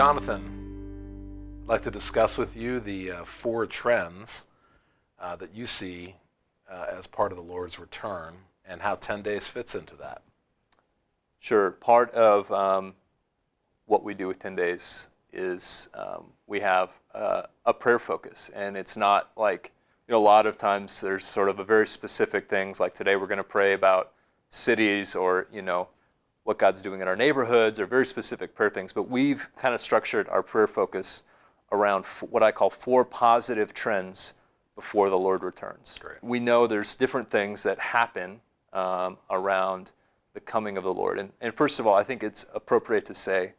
Jonathan, I'd like to discuss with you the 4 trends that you see as part of the Lord's return and how 10 days fits into that. Sure. Part of what we do with 10 days is we have a prayer focus, and it's not like, a lot of times there's sort of a very specific things, like today we're going to pray about cities or, what God's doing in our neighborhoods, or very specific prayer things, but we've kind of structured our prayer focus around what I call 4 positive trends before the Lord returns. Great. We know there's different things that happen around the coming of the Lord. And first of all, I think it's appropriate to say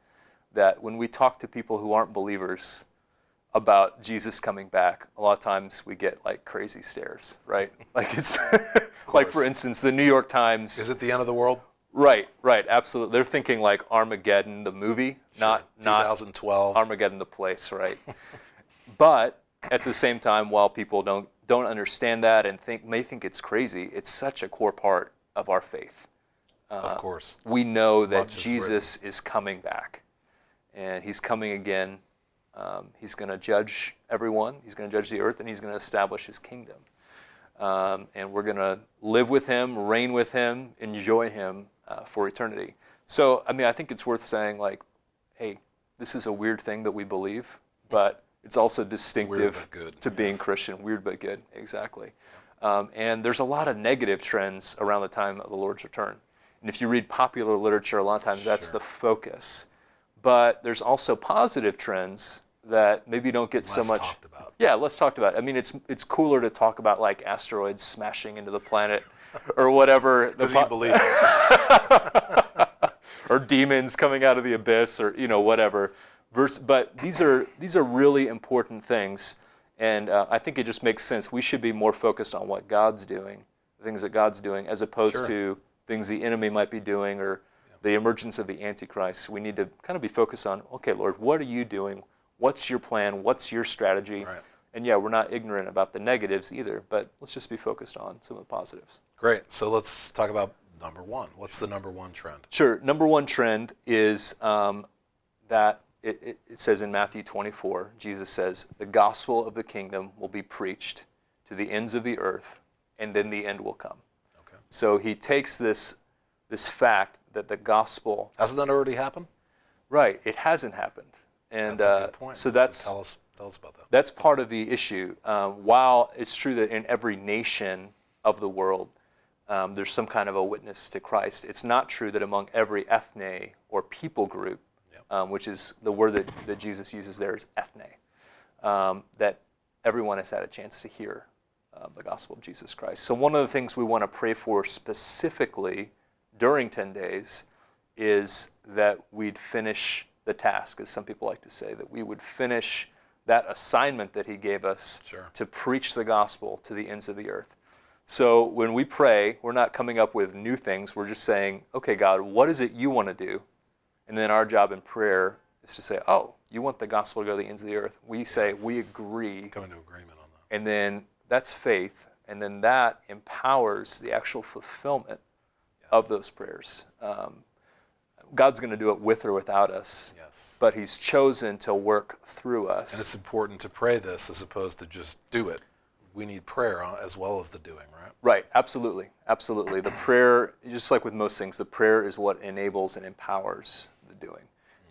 that when we talk to people who aren't believers about Jesus coming back, a lot of times we get like crazy stares, right? Like it's like, for instance, the New York Times. Is it the end of the world? Right, absolutely. They're thinking like Armageddon, the movie, Sure. not 2012. Armageddon, the place, right? But at the same time, while people don't understand that and may think it's crazy, it's such a core part of our faith. Of course. We know that Much is Jesus is coming back, and he's coming again. He's going to judge everyone. He's going to judge the earth, and he's going to establish his kingdom. And we're going to live with him, reign with him, enjoy him for eternity. So, I think it's worth saying, like, hey, this is a weird thing that we believe, but it's also distinctive to being Christian. Weird but good, exactly. And there's a lot of negative trends around the time of the Lord's return. And if you read popular literature, a lot of times that's the focus. But there's also positive trends that maybe don't get so much talked about. Yeah, less talked about. It's cooler to talk about like asteroids smashing into the planet or whatever. Because you believe it. Or demons coming out of the abyss, or whatever. But these are really important things, and I think it just makes sense. We should be more focused on what God's doing, the things that God's doing, as opposed to things the enemy might be doing, or the emergence of the Antichrist. We need to kind of be focused on, okay, Lord, what are you doing? What's your plan? What's your strategy? Right. And we're not ignorant about the negatives either, but let's just be focused on some of the positives. Great. So let's talk about number 1. What's the number 1 trend? Sure. Number 1 trend is that it says in Matthew 24, Jesus says, the gospel of the kingdom will be preached to the ends of the earth, and then the end will come. Okay. So he takes this fact that the gospel... Hasn't that already happened? Right. It hasn't happened. And that's a good point. So that's... tell us about that. That's part of the issue. While it's true that in every nation of the world, there's some kind of a witness to Christ, it's not true that among every ethne or people group, which is the word that Jesus uses there is ethne, that everyone has had a chance to hear the gospel of Jesus Christ. So one of the things we want to pray for specifically during 10 days is that we'd finish the task, as some people like to say, that we would finish that assignment that he gave us to preach the gospel to the ends of the earth. So when we pray, we're not coming up with new things. We're just saying, okay, God, what is it you want to do? And then our job in prayer is to say, oh, you want the gospel to go to the ends of the earth? We say, we agree. Come into agreement on that. And then that's faith. And then that empowers the actual fulfillment of those prayers. God's going to do it with or without us, but he's chosen to work through us. And it's important to pray this as opposed to just do it. We need prayer as well as the doing, right? Right, absolutely. The prayer, just like with most things, the prayer is what enables and empowers the doing.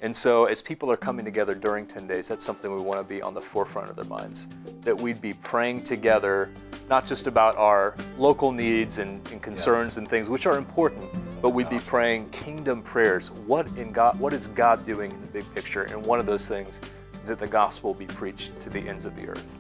And so as people are coming together during 10 days, that's something we want to be on the forefront of their minds, that we'd be praying together, not just about our local needs and concerns and things, which are important, but we'd be praying kingdom prayers. What is God doing in the big picture? And one of those things is that the gospel be preached to the ends of the earth.